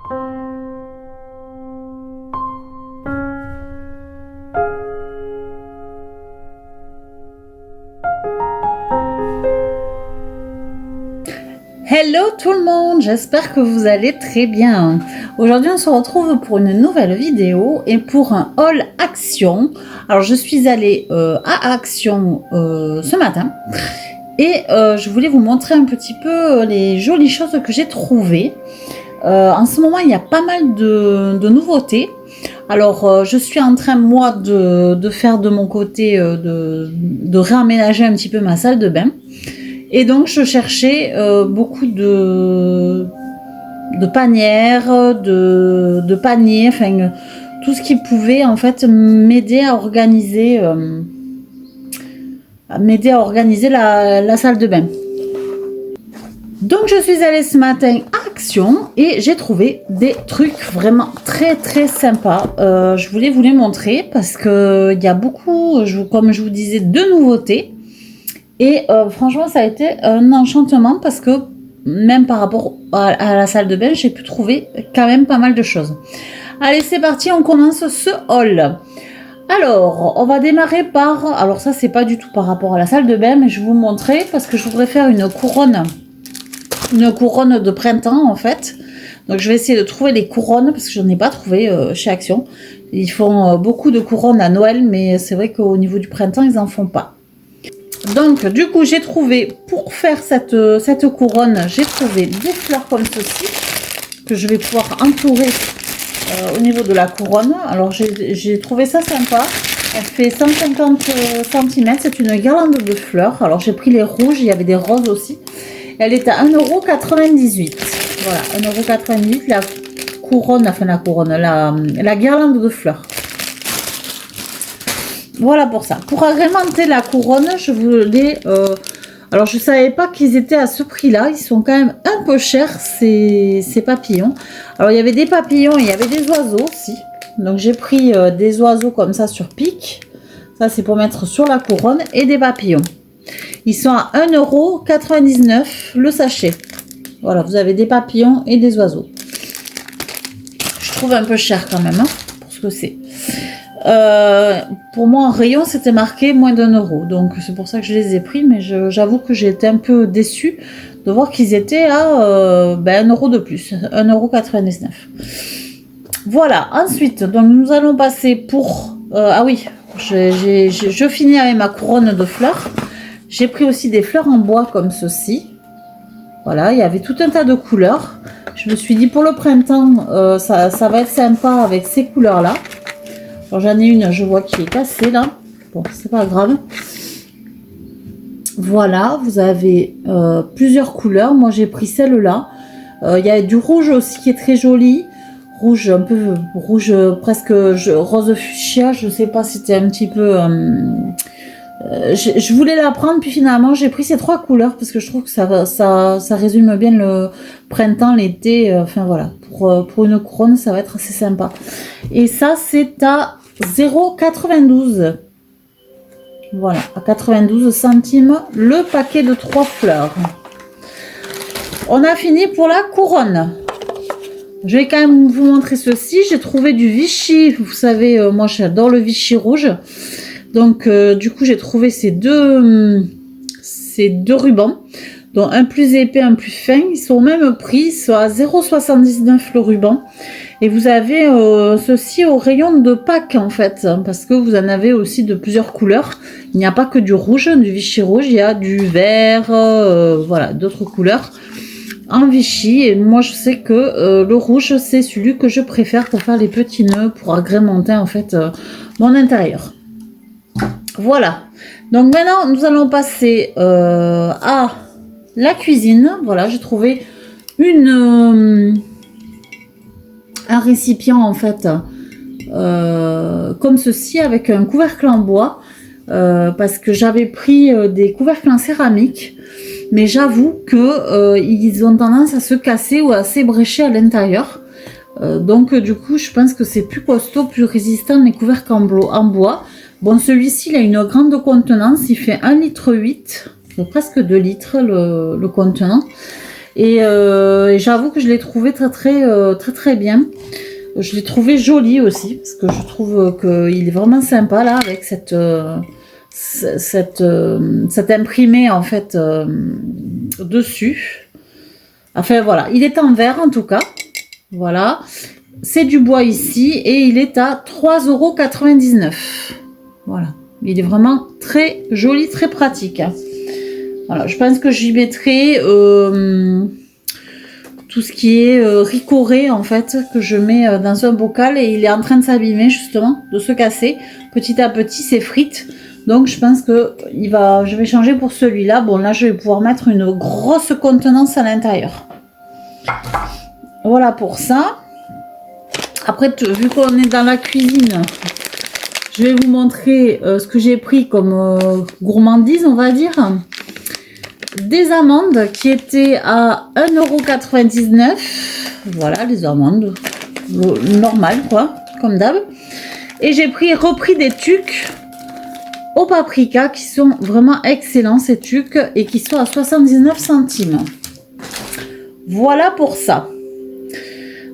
Hello tout le monde, j'espère que vous allez très bien. Aujourd'hui on se retrouve pour une nouvelle vidéo et pour un haul Action. Alors je suis allée à Action ce matin et je voulais vous montrer un petit peu les jolies choses que j'ai trouvées. En ce moment il y a pas mal de nouveautés. Alors je suis en train moi de faire de mon côté de réaménager un petit peu ma salle de bain. Et donc je cherchais beaucoup de panières, de paniers, enfin tout ce qui pouvait en fait m'aider à organiser la salle de bain. Donc je suis allée ce matin à Action et j'ai trouvé des trucs vraiment très très sympas. Je voulais vous les montrer parce que il y a beaucoup, comme je vous disais, de nouveautés. Et franchement, ça a été un enchantement parce que même par rapport à la salle de bain, j'ai pu trouver quand même pas mal de choses. Allez, c'est parti, on commence ce haul. Alors, on va démarrer par... Alors ça, c'est pas du tout par rapport à la salle de bain, mais je vais vous montrer parce que je voudrais faire une couronne de printemps en fait. Donc je vais essayer de trouver les couronnes parce que je n'en ai pas trouvé chez Action. Ils font beaucoup de couronnes à Noël, mais c'est vrai qu'au niveau du printemps, ils en font pas. Donc du coup j'ai trouvé, pour faire cette couronne, j'ai trouvé des fleurs comme ceci que je vais pouvoir entourer au niveau de la couronne. Alors j'ai trouvé ça sympa. Elle fait 150 cm, c'est une guirlande de fleurs. Alors j'ai pris les rouges, il y avait des roses aussi. Elle est à 1,98 €. Voilà, 1,98 € la couronne, enfin la guirlande de fleurs. Voilà pour ça. Pour agrémenter la couronne, je voulais... alors, je ne savais pas qu'ils étaient à ce prix-là. Ils sont quand même un peu chers, ces papillons. Alors, il y avait des papillons et il y avait des oiseaux aussi. Donc, j'ai pris des oiseaux comme ça sur pic. Ça, c'est pour mettre sur la couronne. Et des papillons. Ils sont à 1,99 € le sachet. Voilà, vous avez des papillons et des oiseaux. Je trouve un peu cher quand même, hein, pour ce que c'est. Pour moi en rayon c'était marqué moins d'1 €, donc c'est pour ça que je les ai pris, mais j'avoue que j'ai été un peu déçue de voir qu'ils étaient à 1 € de plus, 1,99 €. Voilà, ensuite donc nous allons passer pour ah oui, je finis avec ma couronne de fleurs. J'ai pris aussi des fleurs en bois comme ceci. Voilà, il y avait tout un tas de couleurs. Je me suis dit pour le printemps ça va être sympa avec ces couleurs là. J'en ai une, je vois qui est cassée là. Bon, c'est pas grave. Voilà, vous avez plusieurs couleurs. Moi, j'ai pris celle-là. Il y a du rouge aussi qui est très joli. Rouge, un peu rouge, presque rose fuchsia. Je sais pas si c'était un petit peu... je voulais la prendre, puis finalement, j'ai pris ces trois couleurs parce que je trouve que ça résume bien le printemps, l'été. Enfin, voilà. Pour une couronne, ça va être assez sympa. Et ça, c'est à 0,92 €. Voilà, à 92 centimes le paquet de 3 fleurs. On a fini pour la couronne. Je vais quand même vous montrer ceci. J'ai trouvé du Vichy. Vous savez, moi j'adore le Vichy rouge. Donc du coup j'ai trouvé ces deux rubans. Donc un plus épais, un plus fin. Ils sont au même prix. Ils sont à 0,79 € le ruban. Et vous avez ceci au rayon de Pâques en fait, parce que vous en avez aussi de plusieurs couleurs. Il n'y a pas que du rouge, du Vichy rouge, il y a du vert, voilà, d'autres couleurs en Vichy. Et moi je sais que le rouge c'est celui que je préfère pour faire les petits nœuds, pour agrémenter en fait mon intérieur. Voilà, donc maintenant nous allons passer à la cuisine. Voilà, j'ai trouvé un récipient en fait comme ceci avec un couvercle en bois parce que j'avais pris des couvercles en céramique, mais j'avoue que ils ont tendance à se casser ou à s'ébrécher à l'intérieur. Donc du coup je pense que c'est plus costaud, plus résistant les couvercles en bois. Bon, celui-ci il a une grande contenance, il fait 1,8 litre, c'est presque 2 litres le contenant. Et j'avoue que je l'ai trouvé très bien. Je l'ai trouvé joli aussi, parce que je trouve qu'il est vraiment sympa là, avec cet imprimé en fait dessus. Enfin voilà, il est en verre en tout cas. Voilà, c'est du bois ici et il est à 3,99 €. Voilà, il est vraiment très joli, très pratique. Voilà, je pense que j'y mettrai tout ce qui est ricoré en fait, que je mets dans un bocal et il est en train de s'abîmer justement, de se casser. Petit à petit, s'effrite. Donc je pense que je vais changer pour celui-là. Bon là, je vais pouvoir mettre une grosse contenance à l'intérieur. Voilà pour ça. Après, vu qu'on est dans la cuisine, je vais vous montrer ce que j'ai pris comme gourmandise, on va dire. Des amandes qui étaient à 1,99 €. Voilà, les amandes normales, quoi, comme d'hab. Et j'ai repris des tucs au paprika qui sont vraiment excellents, ces tucs, et qui sont à 79 centimes. Voilà pour ça.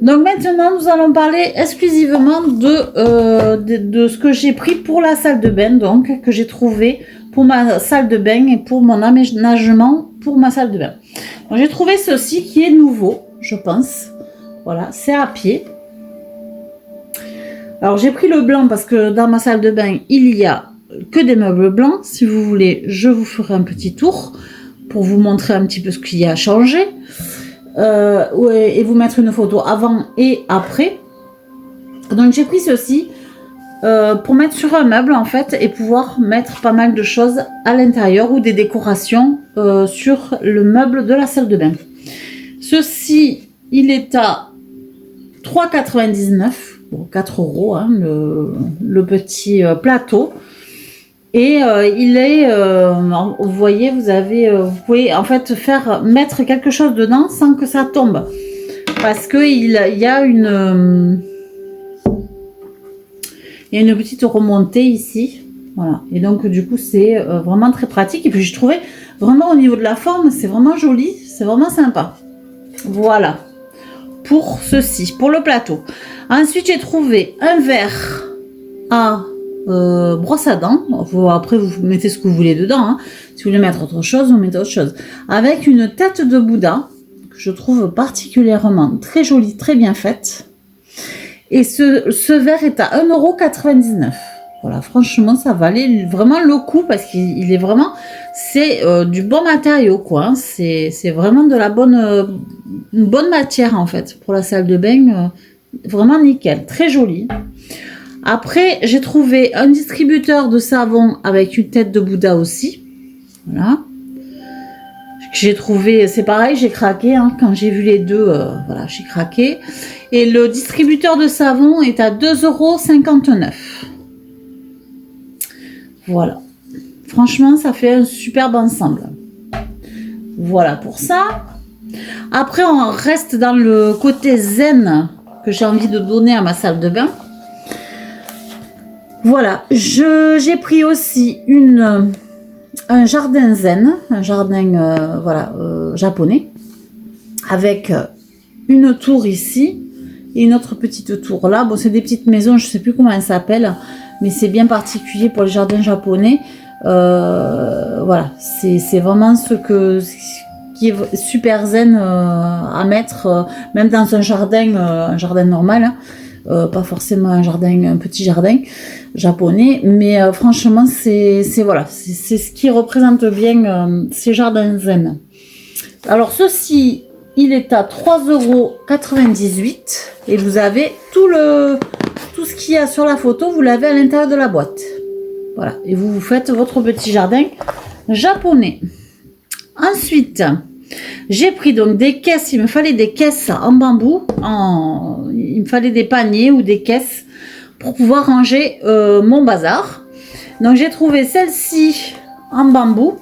Donc maintenant, nous allons parler exclusivement de ce que j'ai pris pour la salle de bain, donc que j'ai trouvé pour ma salle de bain et pour mon aménagement pour ma salle de bain. J'ai trouvé ceci qui est nouveau, je pense. Voilà, c'est à pied. Alors j'ai pris le blanc parce que dans ma salle de bain, il y a que des meubles blancs. Si vous voulez, je vous ferai un petit tour pour vous montrer un petit peu ce qu'il y a changé. Et vous mettre une photo avant et après. Donc j'ai pris ceci pour mettre sur un meuble en fait et pouvoir mettre pas mal de choses à l'intérieur ou des décorations sur le meuble de la salle de bain. Ceci, il est à 3,99 €, bon, 4 €, hein, le petit plateau. Et il est, vous voyez, vous pouvez en fait mettre quelque chose dedans sans que ça tombe, parce que il y a une petite remontée ici, voilà. Et donc du coup c'est vraiment très pratique. Et puis je trouvais vraiment au niveau de la forme, c'est vraiment joli, c'est vraiment sympa. Voilà pour ceci, pour le plateau. Ensuite j'ai trouvé un verre à brosse à dents. Après vous mettez ce que vous voulez dedans, hein. Si vous voulez mettre autre chose, vous mettez autre chose, avec une tête de Bouddha que je trouve particulièrement très jolie, très bien faite. Et ce verre est à 1,99 €. Voilà, franchement ça valait vraiment le coup, parce qu'il est vraiment, c'est du bon matériau quoi, hein. C'est vraiment de la une bonne matière en fait pour la salle de bain, vraiment nickel, très joli. Après, j'ai trouvé un distributeur de savon avec une tête de Bouddha aussi. Voilà. J'ai trouvé, c'est pareil, j'ai craqué, hein, quand j'ai vu les deux, voilà, j'ai craqué. Et le distributeur de savon est à 2,59 €. Voilà. Franchement, ça fait un superbe ensemble. Voilà pour ça. Après, on reste dans le côté zen que j'ai envie de donner à ma salle de bain. Voilà, j'ai pris aussi un jardin zen, un jardin japonais, avec une tour ici et une autre petite tour là. Bon, c'est des petites maisons, je sais plus comment elles s'appellent, mais c'est bien particulier pour les jardins japonais. Voilà, c'est vraiment qui est super zen à mettre, même dans un jardin normal, hein. Pas forcément un petit jardin japonais, mais franchement c'est ce qui représente bien ces jardins zen. Alors ceci, il est à 3,98 € et vous avez tout ce qu'il y a sur la photo, vous l'avez à l'intérieur de la boîte. Voilà, et vous faites votre petit jardin japonais. Ensuite, j'ai pris donc des caisses, il me fallait des caisses en bambou, il me fallait des paniers ou des caisses pour pouvoir ranger mon bazar. Donc j'ai trouvé celle-ci en bambou,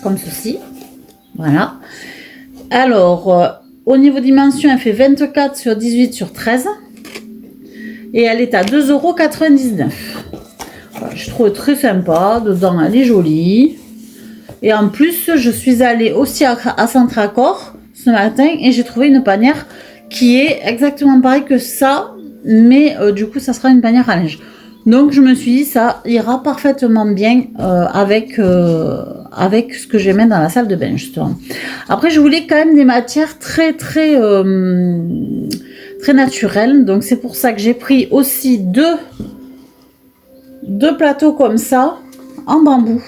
comme ceci, voilà. Alors, au niveau dimension, elle fait 24 sur 18 sur 13 et elle est à 2,99 €. Voilà, je trouve très sympa, dedans elle est jolie. Et en plus, je suis allée aussi à Centracor ce matin et j'ai trouvé une panière qui est exactement pareil que ça, mais du coup, ça sera une panière à linge. Donc, je me suis dit, ça ira parfaitement bien avec ce que je vais mettre dans la salle de bain, justement. Après, je voulais quand même des matières très naturelles. Donc, c'est pour ça que j'ai pris aussi deux plateaux comme ça, en bambou.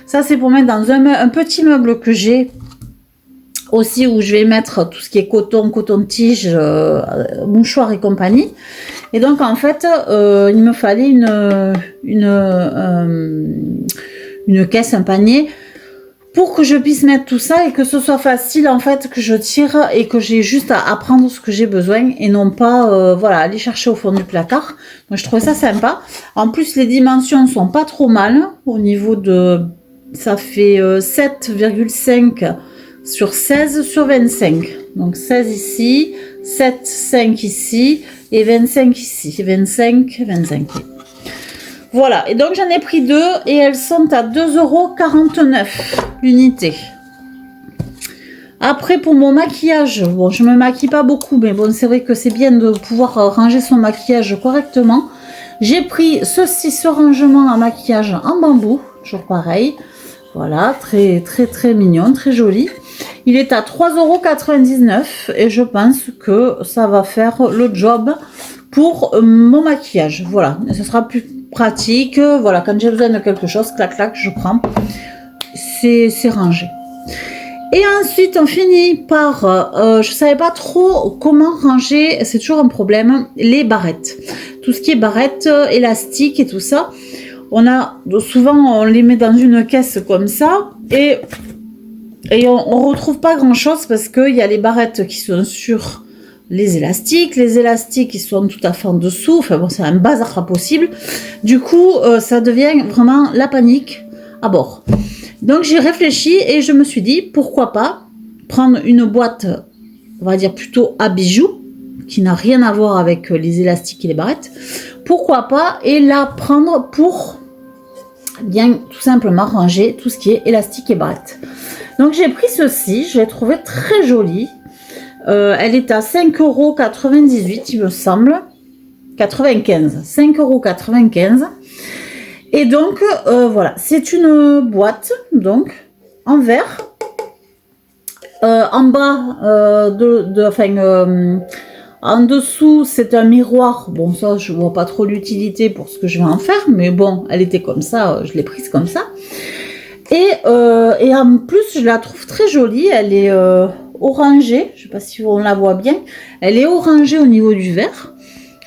Ça, c'est pour mettre dans un petit meuble que j'ai aussi, où je vais mettre tout ce qui est coton-tige, mouchoirs et compagnie. Et donc, en fait, il me fallait une caisse, un panier, pour que je puisse mettre tout ça et que ce soit facile, en fait, que je tire et que j'ai juste à prendre ce que j'ai besoin et non pas, voilà, aller chercher au fond du placard. Donc, je trouvais ça sympa. En plus, les dimensions sont pas trop mal au niveau de... Ça fait 7,5 sur 16 sur 25. Donc 16 ici, 7, 5 ici et 25 ici. 25. Voilà, et donc j'en ai pris deux et elles sont à 2,49 € l'unité. Après, pour mon maquillage, bon, je me maquille pas beaucoup, mais bon, c'est vrai que c'est bien de pouvoir ranger son maquillage correctement. J'ai pris ce rangement à maquillage en bambou, toujours pareil. Voilà, très mignon, très joli. Il est à 3,99 € et je pense que ça va faire le job pour mon maquillage. Voilà, et ce sera plus pratique. Voilà, quand j'ai besoin de quelque chose, clac, clac, je prends. C'est rangé. Et ensuite, on finit par... je ne savais pas trop comment ranger, c'est toujours un problème, les barrettes. Tout ce qui est barrettes, élastiques et tout ça. Souvent, on les met dans une caisse comme ça et on retrouve pas grand chose parce qu'il y a les barrettes qui sont sur les élastiques qui sont tout à fait en dessous. Enfin bon, c'est un bazar pas possible. Du coup, ça devient vraiment la panique à bord. Donc j'ai réfléchi et je me suis dit pourquoi pas prendre une boîte, on va dire plutôt à bijoux, qui n'a rien à voir avec les élastiques et les barrettes. Pourquoi pas, et la prendre pour bien tout simplement ranger tout ce qui est élastique et barrettes. Donc j'ai pris ceci, je l'ai trouvé très jolie. Elle est à 5,98 € il me semble. 95, 5,95 €. Et donc voilà, c'est une boîte donc en verre. En bas en dessous, c'est un miroir. Bon, ça, je vois pas trop l'utilité pour ce que je vais en faire, mais bon, elle était comme ça, je l'ai prise comme ça. Et en plus, je la trouve très jolie. Elle est orangée. Je sais pas si on la voit bien. Elle est orangée au niveau du verre.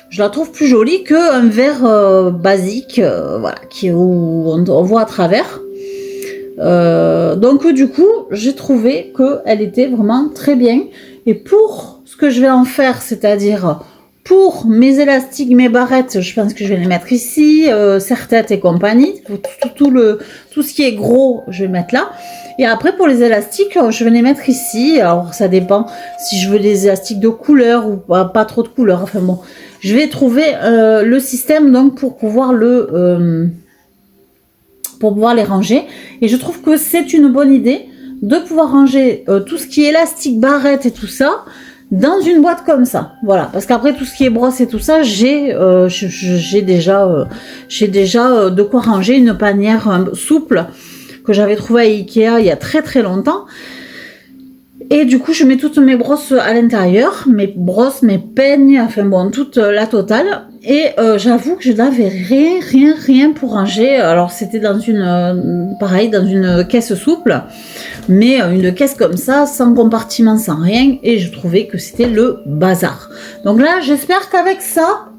Je la trouve plus jolie qu'un verre basique, voilà, où on voit à travers. Donc du coup, j'ai trouvé qu'elle était vraiment très bien. Et pour ce que je vais en faire, c'est-à-dire pour mes élastiques, mes barrettes, je pense que je vais les mettre ici, serre-tête et compagnie. Tout ce qui est gros, je vais mettre là. Et après, pour les élastiques, je vais les mettre ici. Alors, ça dépend si je veux des élastiques de couleur ou pas trop de couleur. Enfin bon, je vais trouver le système donc pour pouvoir les ranger. Et je trouve que c'est une bonne idée de pouvoir ranger tout ce qui est élastique, barrette et tout ça dans une boîte comme ça. Voilà, parce qu'après tout ce qui est brosse et tout ça, j'ai déjà de quoi ranger, une panière souple que j'avais trouvée à Ikea il y a très longtemps. Et du coup, je mets toutes mes brosses à l'intérieur, mes brosses, mes peignes, enfin bon, toute la totale. Et j'avoue que je n'avais rien pour ranger. Alors, c'était dans une caisse souple, mais une caisse comme ça, sans compartiment, sans rien. Et je trouvais que c'était le bazar. Donc là, j'espère qu'avec ça,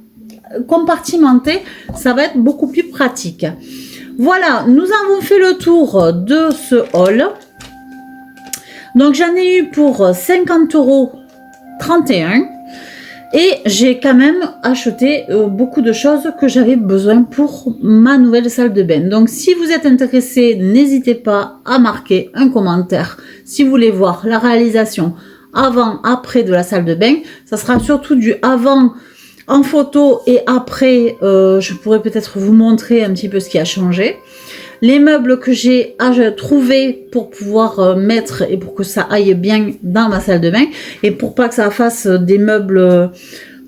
compartimenté, ça va être beaucoup plus pratique. Voilà, nous avons fait le tour de ce haul. Donc j'en ai eu pour 50,31 € et j'ai quand même acheté beaucoup de choses que j'avais besoin pour ma nouvelle salle de bain. Donc si vous êtes intéressé, n'hésitez pas à marquer un commentaire si vous voulez voir la réalisation avant, après de la salle de bain. Ça sera surtout du avant en photo et après, je pourrais peut-être vous montrer un petit peu ce qui a changé. les meubles que j'ai à trouver pour pouvoir mettre et pour que ça aille bien dans ma salle de bain et pour pas que ça fasse des meubles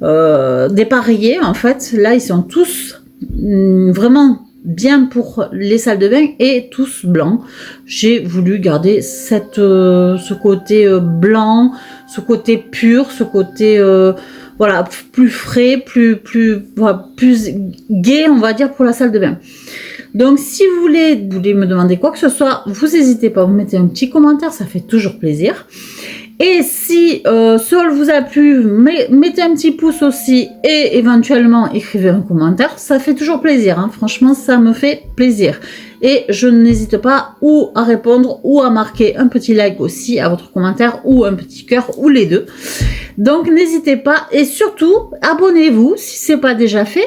dépareillés en fait. Là, ils sont tous vraiment bien pour les salles de bain et tous blancs. J'ai voulu garder ce côté blanc, ce côté pur, ce côté voilà, plus frais, voilà, plus gai, on va dire, pour la salle de bain. Donc, si vous voulez me demander quoi que ce soit, vous n'hésitez pas, vous mettez un petit commentaire, ça fait toujours plaisir. Et si ce haul vous a plu, mettez un petit pouce aussi et éventuellement écrivez un commentaire. Ça fait toujours plaisir, hein. Franchement, ça me fait plaisir. Et je n'hésite pas ou à répondre ou à marquer un petit like aussi à votre commentaire ou un petit cœur ou les deux. Donc, n'hésitez pas et surtout, abonnez-vous si ce n'est pas déjà fait.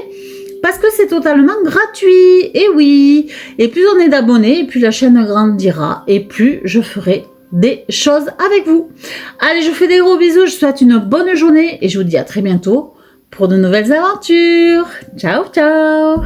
Parce que c'est totalement gratuit. Et oui. Et plus on est d'abonnés, et plus la chaîne grandira. Et plus je ferai des choses avec vous. Allez, je vous fais des gros bisous. Je vous souhaite une bonne journée. Et je vous dis à très bientôt pour de nouvelles aventures. Ciao, ciao.